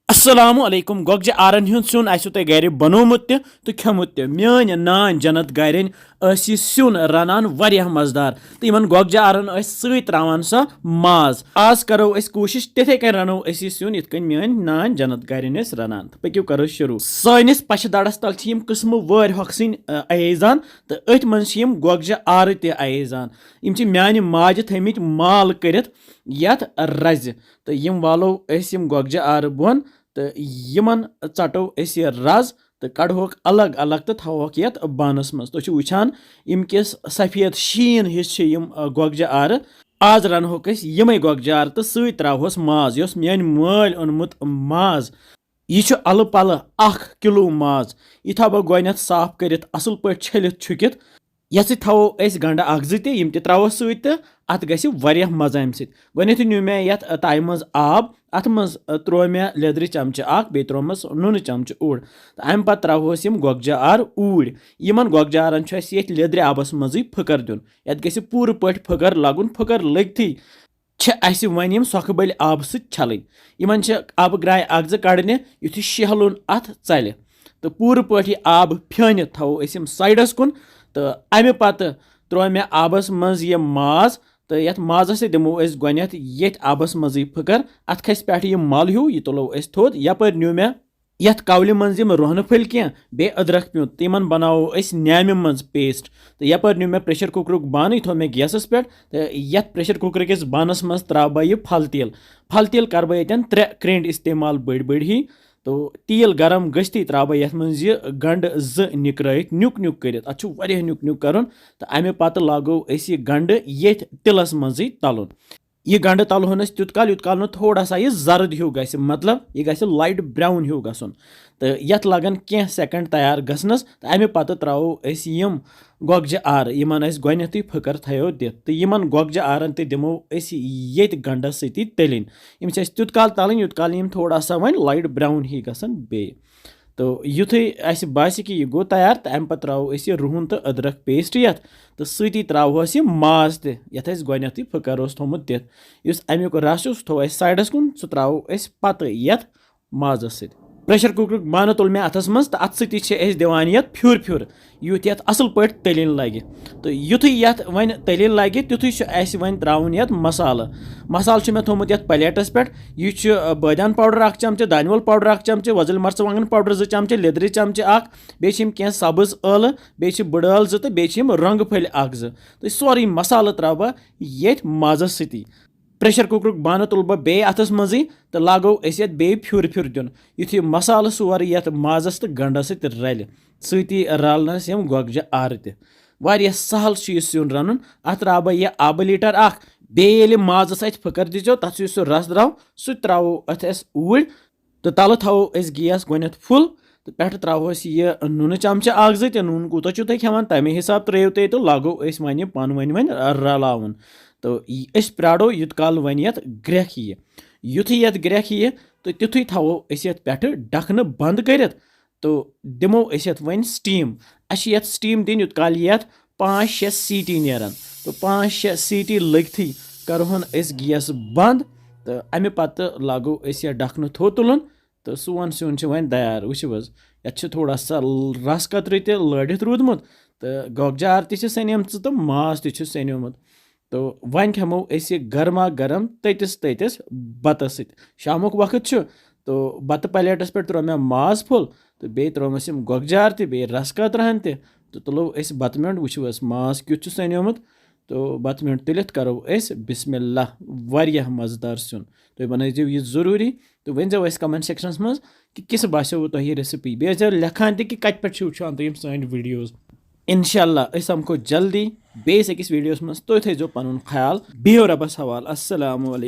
Assalamu alaikum Goghji Aaran hun sun asu te gari banomut te to khemut te meani nan janat garin asi sun ranan variyah mazdar te iman Goghji Aaran as sui trawan sa Maaz az karo es koshish tethe kan rano asi sun itkan meani nan janat garin es ranan pakyu karo shuru sanis pashdadas tal chim qismu var hoksin aizan te öth man chim Goghji Aari te aizan im chi meani maaj thamit mal kerit yat raz te yim walo esim Goghji Aari bon तो Yemen चटो ये रज तो कड़ोक अलग अलग तो थोक ये बानस मज तो वुचान इमकिस सफेद शीन हिस्स गोगजी आर आज रनहोक यमे गोगजी आर तो सत त्रोहस माज यस मेन मल ओनमुत माज यह अल पल 1 किलो माज यह थो बह गोनथ साफ कर असल पे छलित छुकित ये थो गंड अख जम त्रो सत अत गह मजा अम सथ न्यू मे ये तय मज आब अत मज त्रो मे लेदर चमच बे त्रोमस नून चमच उड़ तो अम पे त्रोहस गोगजी आर उड़ इन गोगजी आरन ये लेदर आबस मज फकर दिन ये गि पूर पे फकर लगुन फकर लगती वन सोख बल आब सलन इन आब ग्राय अख कड़ने युथ शहलुन अत चल तो पूर पे आब फेन थो साइडस कुन तो अमे पत त्रो मे आबस मज ये माज तो ये माजस दिमो गोनथ ये आबस मज फकर अत खस पे यह मल हूँ यह तुलो थोद यपर न्यू मे ये कवल मज रोहन फल कह बे अदरक प्यूत तिमन बनावो न्याम मज पेस्ट तो यपर न्यू मे प्रेशर कुकर बान यह थो मे गैसस पे तो ये प्रेशर कुकर किस बानस मज त्रा बह यह फल तेल कर बह ये 3 क्रेंड इस्तेमाल बड़ बड़ ही तो तेल गरम गश्ती त्रा बह ये मज गंड निकरायत न्युक न्युक कर अत न्युक न्युक कर तो अमे पत लागो यह गंड ये तिलस मज तलन यह गंड तलहोन तुत काल थोड़ा सा यह जर्द हूँ ग मतलब यह ग लाइट ब्राउन हूँ गसन तो ये लगन कह सेकंड तैयार गसनस तो अमे पत त्रो यम गोगजी आर इन गोनथी फकर थो दित तो इन गोगजी आरन ते दिमो ये गंडस सती तलिन तुत काल तलन युत काल थोड़ा सा वन लाइट ब्राउन ही गसन बे तो युथे अस बास कि यह गो तैयार तो अम पे त्रो यह रुहन तो अदरक पेस्ट ये तो सती त्रोहस यह माज तथ गोनथी फकर थोमुत दित अमुक रस थो साइडस कुन सह त्रो पत ये माजस सत प्रेशर कुकर बान तुल मे अथस मज तो अत सती दिवान ये फ्युर फ्युर यूथ ये असल पे तलिन लगे तो युथु ये वन तलिन लगे तुथु वन त्राउन ये मसाल मसाल मे थोमुत ये प्लेटस पे यह बदान पाउडर 1 चमच दानवल पाउडर 1 चमच वजल मर्चवांगन पाउडर 2 चमच लेदर चमच 1 बे कह सब्ज ٲlہٕ बे बड़ ٲlہٕ 2 तो बे रंग फल 1 2 तो सोरे मसाल त्रा बह ये माजस सती प्रेशर कुकर बान तुल बह बे अथस मज तो लागो ये बे फ्युर फ्युर दिन युथ मसाल सोरे ये माजस तो गंडस सत रल सती रलनस यम गोगजी आर तह सहल यह सिन रन अत त्रा बह यह आब लीटर 1 बे माजस अत फकर दीजो तथ सह रस द्राव सह त्रो अथ उड़ तो तल थो गैस गोनथ फुल तो पे त्रोहस यह नून चमच 1 2 नून कूत तुम खेवान तमे हिसाब त्रो तुम तो लागो वन पान वन रलावन तो प्राड़ो युत काल वन ये ग्रेख यह युथ ये ग्रेख यह तो तुथु थो ये पे ढकन बंद कर तो दिमो वन स्टीम ये स्टीम दिन युत काल ये 5-6 सीटी नेरान तो 5-6 सीटी लगती करोहन गैस बंद तो अमे पत लागो ये ढकन थो तुलन तो सोन सिन वन तैयार वुचो ये थोड़ा सा रस कतर ते लड़ित रूदमुत तो गोगजी आर तनेम तो माज तनेमुत तो वन खेमो गर्मा गर्म ततिस बतस सत शामुक वक्त तो बत प्लेटस पे त्रो मे माज फुल तो बे त्रोमस गोगजी आर बे रस कतरहन तो तुलो बत मिनट वुचो माज क्युत सनेमुत तो बत मिनट तुलित करो बिस्मिल्लाह वारियाह मज़ेदार सुन तो बनाइजो यह ज़रूरी तो वनजो कमेंट सेक्शनस मज कि किस बासो तुह रेसिपी बे लिखान कि कत पे वुचान तुम सान वीडियोज इंशाल्लाह समको जल्दी बेस अकिस वीडियोस मज तो थो पन ख्याल बिहो रबस हवाल अस्सलामु अलैकुम।